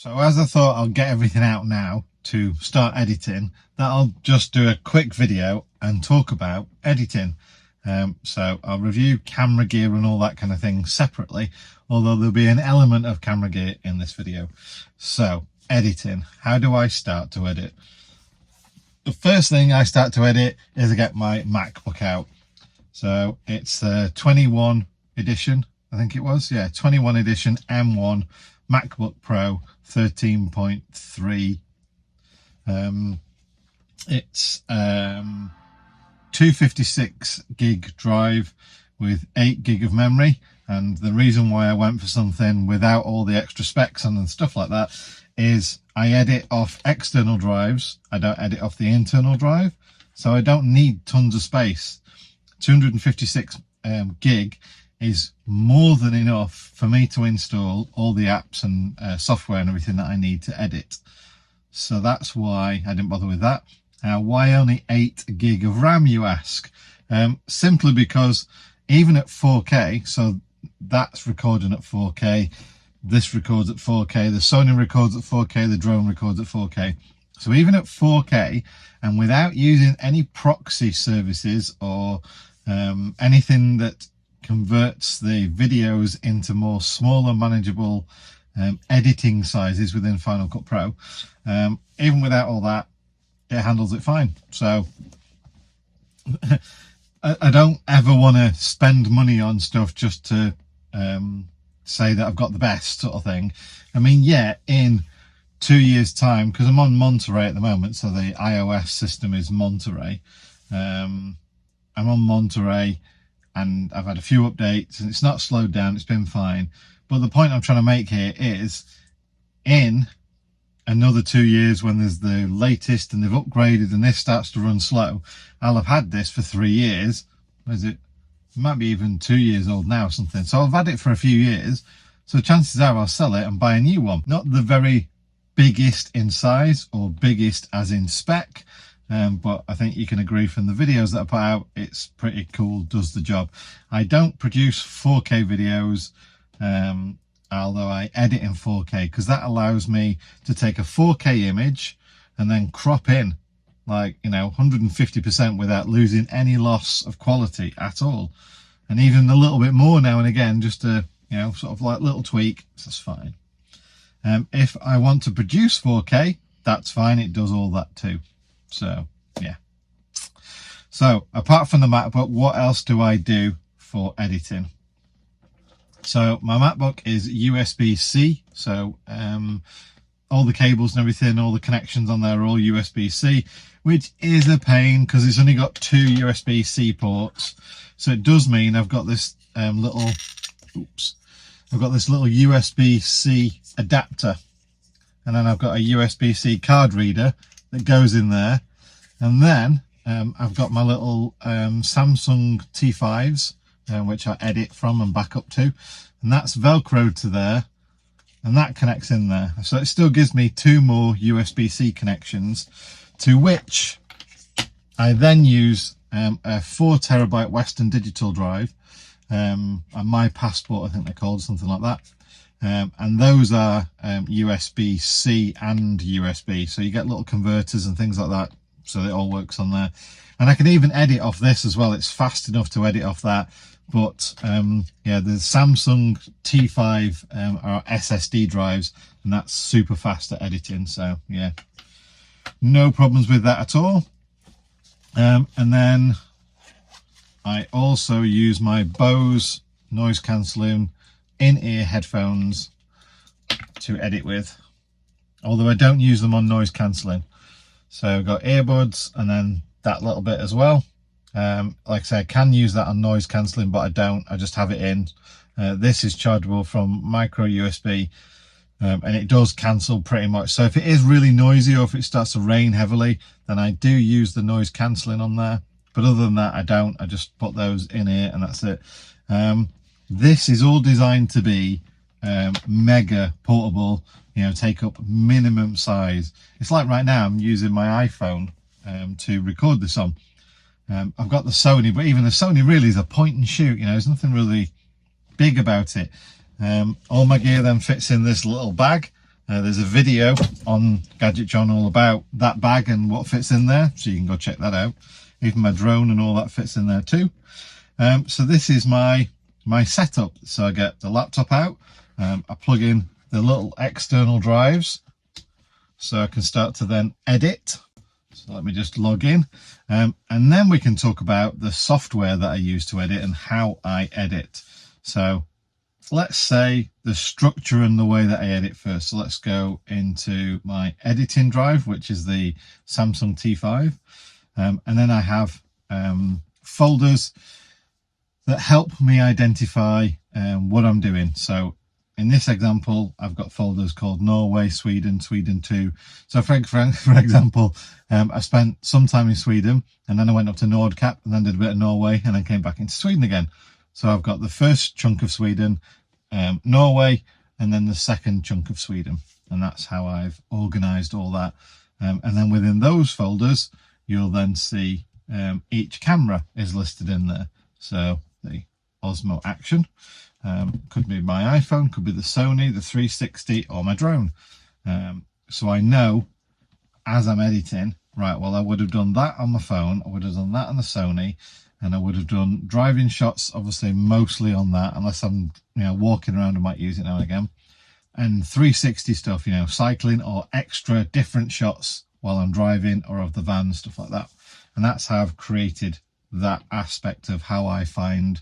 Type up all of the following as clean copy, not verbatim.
So as I thought I'll get everything out now to start editing, that I'll just do a quick video and talk about editing. So I'll review camera gear and all that kind of thing separately, although there'll be an element of camera gear in this video. So editing, how do I start to edit? The first thing I start to edit is I get my MacBook out. So it's the 21 edition, I think it was, yeah, 21 edition M1 MacBook Pro 13.3. It's 256 gig drive with 8 gig of memory, and the reason why I went for something without all the extra specs and stuff like that is I edit off external drives, I don't edit off the internal drive, so I don't need tons of space. 256 gig is more than enough for me to install all the apps and software and everything that I need to edit. So that's why I didn't bother with that. Why only 8 gig of RAM, you ask? Simply because even at 4K, so that's recording at 4K, this records at 4K, the Sony records at 4K, the drone records at 4K. So even at 4K, and without using any proxy services or anything that converts the videos into more smaller manageable editing sizes within Final Cut Pro, even without all that, it handles it fine. So I don't ever want to spend money on stuff just to say that I've got the best sort of thing. I mean, yeah, in 2 years time, because I'm on Monterey at the moment, so the iOS system is Monterey. I'm on Monterey and I've had a few updates and it's not slowed down, it's been fine. But the point I'm trying to make here is, in another 2 years when there's the latest and they've upgraded and this starts to run slow, I'll have had this for 3 years. Is it? It might be even 2 years old now or something. So I've had it for a few years. So chances are I'll sell it and buy a new one. Not the very biggest in size or biggest as in spec, but I think you can agree from the videos that I put out, it's pretty cool, does the job. I don't produce 4K videos, although I edit in 4K, because that allows me to take a 4K image and then crop in like, 150% without losing any loss of quality at all, and even a little bit more now and again, just to sort of like little tweak. So that's fine. If I want to produce 4K, that's fine, it does all that too. So yeah. So apart from the MacBook, what else do I do for editing? So my MacBook is USB-C, so all the cables and everything, all the connections on there are all USB-C, which is a pain because it's only got 2 USB-C ports. So it does mean I've got this little USB-C adapter, and then I've got a USB-C card reader that goes in there, and then I've got my little Samsung T5s, which I edit from and back up to, and that's velcroed to there, and that connects in there. So it still gives me 2 more USB-C connections, to which I then use a 4 terabyte Western Digital drive, and My Passport, I think they're called, something like that. And those are USB-C and USB, so you get little converters and things like that, so it all works on there. And I can even edit off this as well, it's fast enough to edit off that. But yeah, the Samsung T5 are SSD drives, and that's super fast at editing, so yeah, no problems with that at all. And then I also use my Bose noise cancelling in-ear headphones to edit with, although I don't use them on noise cancelling. So I've got earbuds and then that little bit as well. Like I say, I can use that on noise cancelling, but I don't, I just have it in. This is chargeable from micro USB, and it does cancel pretty much. So if it is really noisy or if it starts to rain heavily, then I do use the noise cancelling on there. But other than that, I don't. I just put those in here and that's it. This is all designed to be mega portable, take up minimum size. It's like right now I'm using my iPhone to record this on. I've got the Sony, but even the Sony really is a point and shoot, there's nothing really big about it. All my gear then fits in this little bag, There's a video on Gadget John all about that bag and what fits in there, so you can go check that out. Even my drone and all that fits in there too. So this is my setup. So I get the laptop out, I plug in the little external drives so I can start to then edit. So let me just log in, and then we can talk about the software that I use to edit and how I edit. So let's say the structure and the way that I edit first. So let's go into my editing drive, which is the Samsung T5, and then I have folders that help me identify what I'm doing. So in this example, I've got folders called Norway, Sweden, Sweden 2. So for example, I spent some time in Sweden, and then I went up to Nordkap and then did a bit of Norway and then came back into Sweden again. So I've got the first chunk of Sweden, Norway, and then the second chunk of Sweden. And that's how I've organized all that. And then within those folders, you'll then see each camera is listed in there. So the Osmo Action, could be my iPhone, could be the Sony, the 360, or my drone. So I know as I'm editing, right, well, I would have done that on my phone, I would have done that on the Sony, and I would have done driving shots, obviously mostly on that, unless I'm, walking around, I might use it now and again. And 360 stuff, cycling or extra different shots while I'm driving or of the van, stuff like that. And that's how I've created that aspect of how I find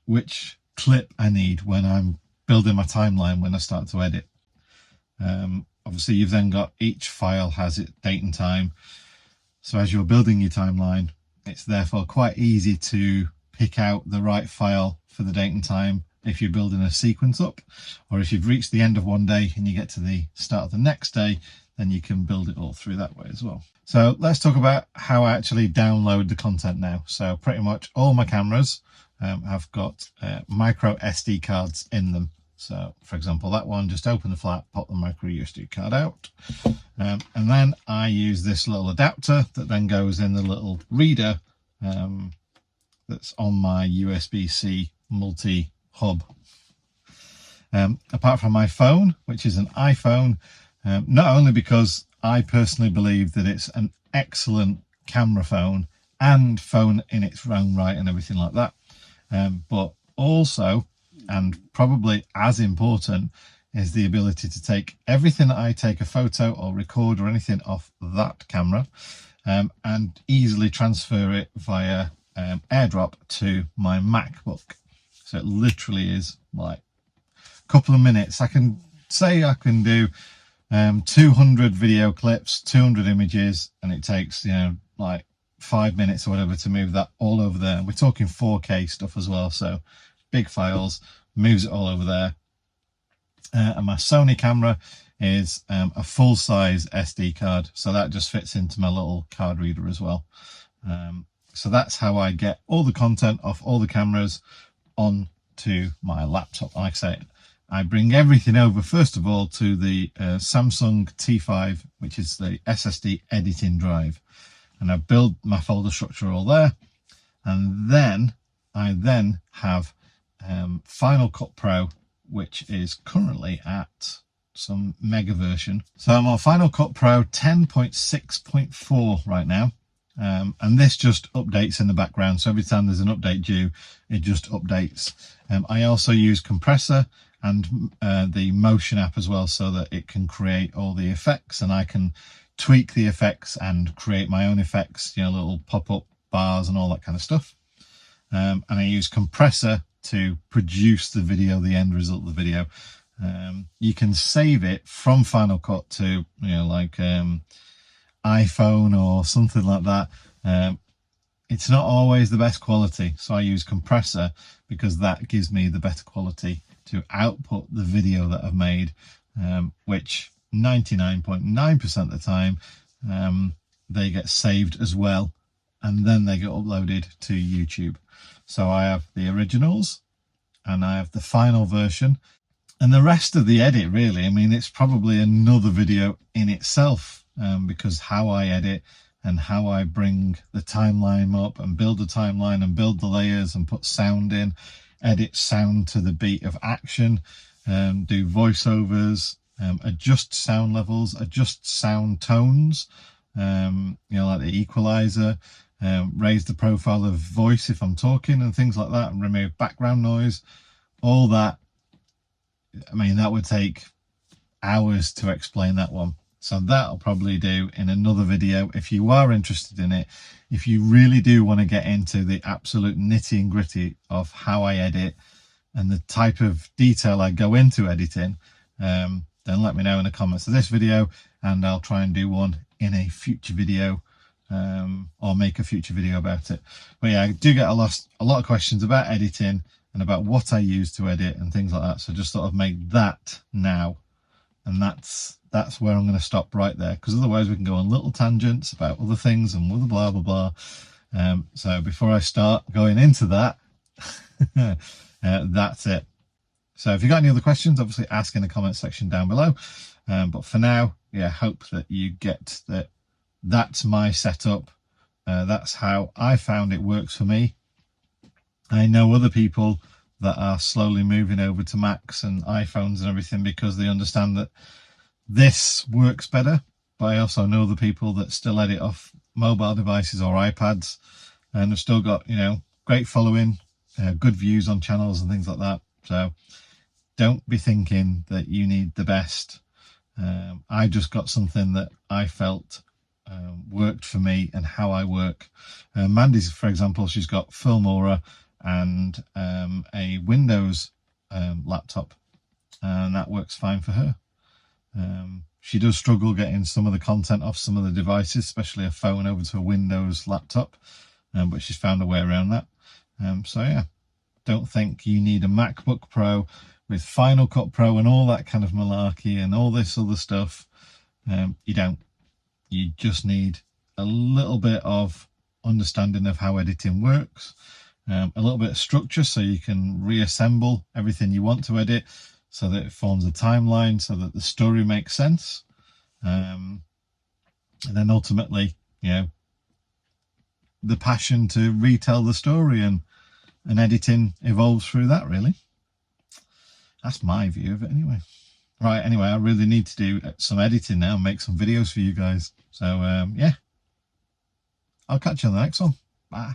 which clip I need when I'm building my timeline when I start to edit. Obviously you've then got each file has its date and time, so as you're building your timeline, it's therefore quite easy to pick out the right file for the date and time if you're building a sequence up, or if you've reached the end of one day and you get to the start of the next day, then you can build it all through that way as well. So let's talk about how I actually download the content now. So pretty much all my cameras have got micro SD cards in them. So for example, that one, just open the flap, pop the micro SD card out, and then I use this little adapter that then goes in the little reader that's on my USB-C multi-hub. Apart from my phone, which is an iPhone, not only because I personally believe that it's an excellent camera phone and phone in its own right and everything like that, but also, and probably as important, is the ability to take everything that I take a photo or record or anything off that camera and easily transfer it via AirDrop to my MacBook. So it literally is like a couple of minutes. I can say I can do 200 video clips, 200 images, and it takes, like 5 minutes or whatever to move that all over there. We're talking 4K stuff as well, so big files, moves it all over there. And my Sony camera is a full-size SD card, so that just fits into my little card reader as well. So that's how I get all the content off all the cameras onto my laptop. Like I say, I bring everything over first of all to the Samsung T5, which is the SSD editing drive, and I build my folder structure all there. And then I have Final Cut Pro, which is currently at some mega version. So I'm on Final Cut Pro 10.6.4 right now. And this just updates in the background. So every time there's an update due, it just updates. I also use Compressor and the Motion app as well, so that it can create all the effects, and I can tweak the effects and create my own effects, little pop-up bars and all that kind of stuff. And I use Compressor to produce the video, the end result of the video. You can save it from Final Cut to, like iPhone or something like that. It's not always the best quality, so I use Compressor because that gives me the better quality to output the video that I've made, which 99.9% of the time they get saved as well, and then they get uploaded to YouTube. So I have the originals and I have the final version, and the rest of the edit, really, I mean, it's probably another video in itself, because how I edit and how I bring the timeline up and build the timeline and build the layers and put sound in, edit sound to the beat of action, do voiceovers, adjust sound levels, adjust sound tones, like the equalizer, raise the profile of voice if I'm talking and things like that, and remove background noise. All that, I mean, that would take hours to explain that one. So that I'll probably do in another video if you are interested in it. If you really do want to get into the absolute nitty and gritty of how I edit and the type of detail I go into editing, then let me know in the comments of this video, and I'll try and do one in a future video, or make a future video about it. But yeah, I do get a lot of questions about editing and about what I use to edit and things like that. So just sort of make that now. And that's where I'm going to stop right there, because otherwise we can go on little tangents about other things and blah blah blah. So before I start going into that, that's it. So if you've got any other questions, obviously ask in the comment section down below. But for now, yeah, hope that you get that. That's my setup. That's how I found it works for me. I know other people that are slowly moving over to Macs and iPhones and everything because they understand that this works better. But I also know the people that still edit off mobile devices or iPads and have still got, great following, good views on channels and things like that. So don't be thinking that you need the best. I just got something that I felt worked for me and how I work. Mandy's, for example, she's got Filmora and a Windows laptop, and that works fine for her. She does struggle getting some of the content off some of the devices, especially a phone, over to a Windows laptop, but she's found a way around that. So yeah, don't think you need a MacBook Pro with Final Cut Pro and all that kind of malarkey and all this other stuff. You don't. You just need a little bit of understanding of how editing works, a little bit of structure so you can reassemble everything you want to edit so that it forms a timeline, so that the story makes sense. And then ultimately, the passion to retell the story, and editing evolves through that, really. That's my view of it anyway. Right, anyway, I really need to do some editing now and make some videos for you guys. So, yeah, I'll catch you on the next one. Bye.